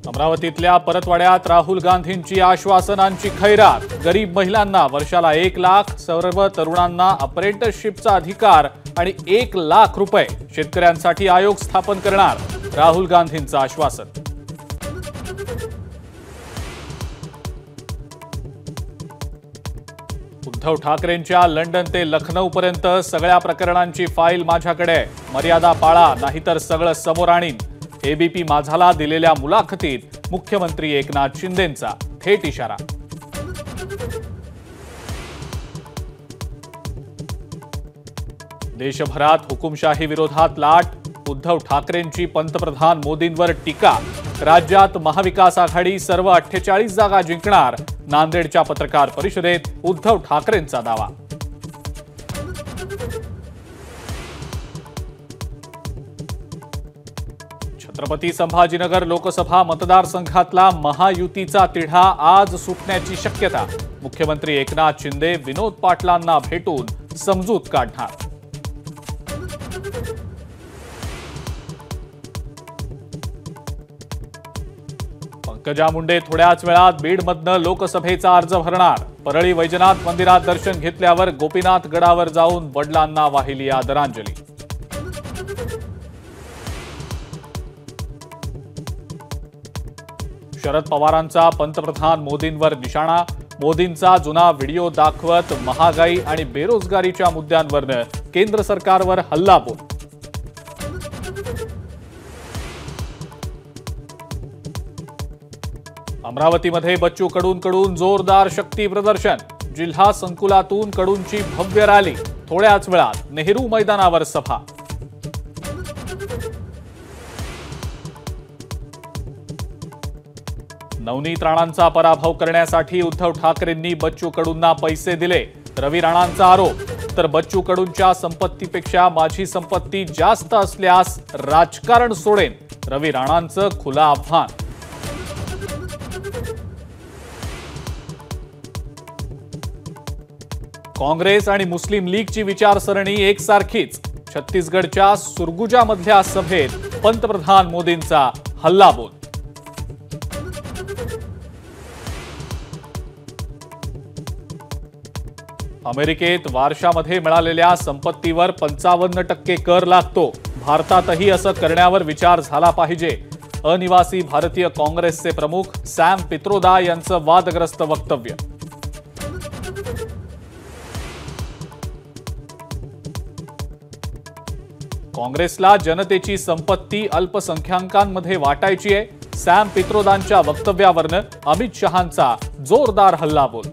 अमरावतीतल्या परतवाड्यात राहुल गांधींची आश्वासनांची खैरात। गरीब महिलांना वर्षाला 1 लाख, सर्व तरुणांना अप्रेंटिसशिपचा अधिकार आणि 1 लाख रुपये। शेतकऱ्यांसाठी आयोग स्थापन करणार, राहुल गांधींचं आश्वासन। उद्धव ठाकरेंच्या लंडन ते लखनौ पर्यंत सगळ्या प्रकरणांची फाईल माझ्याकडे, मर्यादा पाळा नाहीतर सगळं समोर आणीन। एबीपी माझाला दिलेल्या मुलाखतीत मुख्यमंत्री एकनाथ शिंदेंचा थेट इशारा। देशभरात हुकुमशाही विरोधात लाट, उद्धव ठाकरेंची पंतप्रधान मोदींवर टीका। राज्यात महाविकास आघाडी सर्व 48 जागा जिंकणार, नांदेडच्या पत्रकार परिषदेत उद्धव ठाकरेंचा दावा। छत्रपती संभाजीनगर लोकसभा मतदारसंघातला महायुतीचा तिढा आज सुटण्याची शक्यता। मुख्यमंत्री एकनाथ शिंदे विनोद पाटलांना भेटून समजूत काढणार। पंकजा मुंडे थोड्याच वेळात बीडमधनं लोकसभेचा अर्ज भरणार। परळी वैजनाथ मंदिरात दर्शन घेतल्यावर गोपीनाथ गडावर जाऊन वडिलांना वाहिली आदरांजली। शरद पवारांचा पंतप्रधान मोदींवर निशाणा। मोदींचा जुना व्हिडिओ दाखवत महागाई आणि बेरोजगारीच्या मुद्द्यांवर केंद्र सरकारवर हल्लाबोल। अमरावतीमध्ये बच्चू कडूंकडून जोरदार शक्ती प्रदर्शन। जिल्हा संकुलातून कडूंची भव्य रॅली, थोड्याच वेळात नेहरू मैदानावर सभा। नवनीत राणांचा पराभव करण्यासाठी उद्धव ठाकरेंनी बच्चू कडूंना पैसे दिले, रवी राणांचा आरोप। तर बच्चू कडूंच्या संपत्तीपेक्षा माझी संपत्ती जास्त असल्यास राजकारण सोडेन, रवी राणांचं खुलं आव्हान। काँग्रेस आणि मुस्लिम लीगची विचारसरणी एकसारखीच। छत्तीसगडच्या सुरगुजामधल्या सभेत पंतप्रधान मोदींचा हल्लाबोल। अमेरिकेत वारशामध्ये मिळालेल्या संपत्तीवर 55% कर लागतो। भारतातही असं करण्यावर विचार झाला पाहिजे। अनिवासी भारतीय काँग्रेसचे प्रमुख सॅम पित्रोदा यांचं वादग्रस्त वक्तव्य। काँग्रेसला जनतेची संपत्ती अल्पसंख्याकांमध्ये वाटायची आहे, सॅम पित्रोदांच्या वक्तव्यावरनं अमित शहांचा जोरदार हल्लाबोल।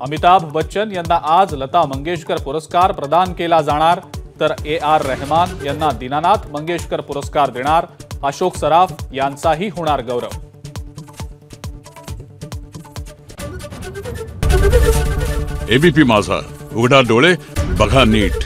अमिताभ बच्चन यांना आज लता मंगेशकर पुरस्कार प्रदान केला जाणार, तर AR रहमान यांना दीनानाथ मंगेशकर पुरस्कार देणार। अशोक सराफ यांचाही होणार गौरव। एबीपी माझा, उघडा डोळे बघा नीट।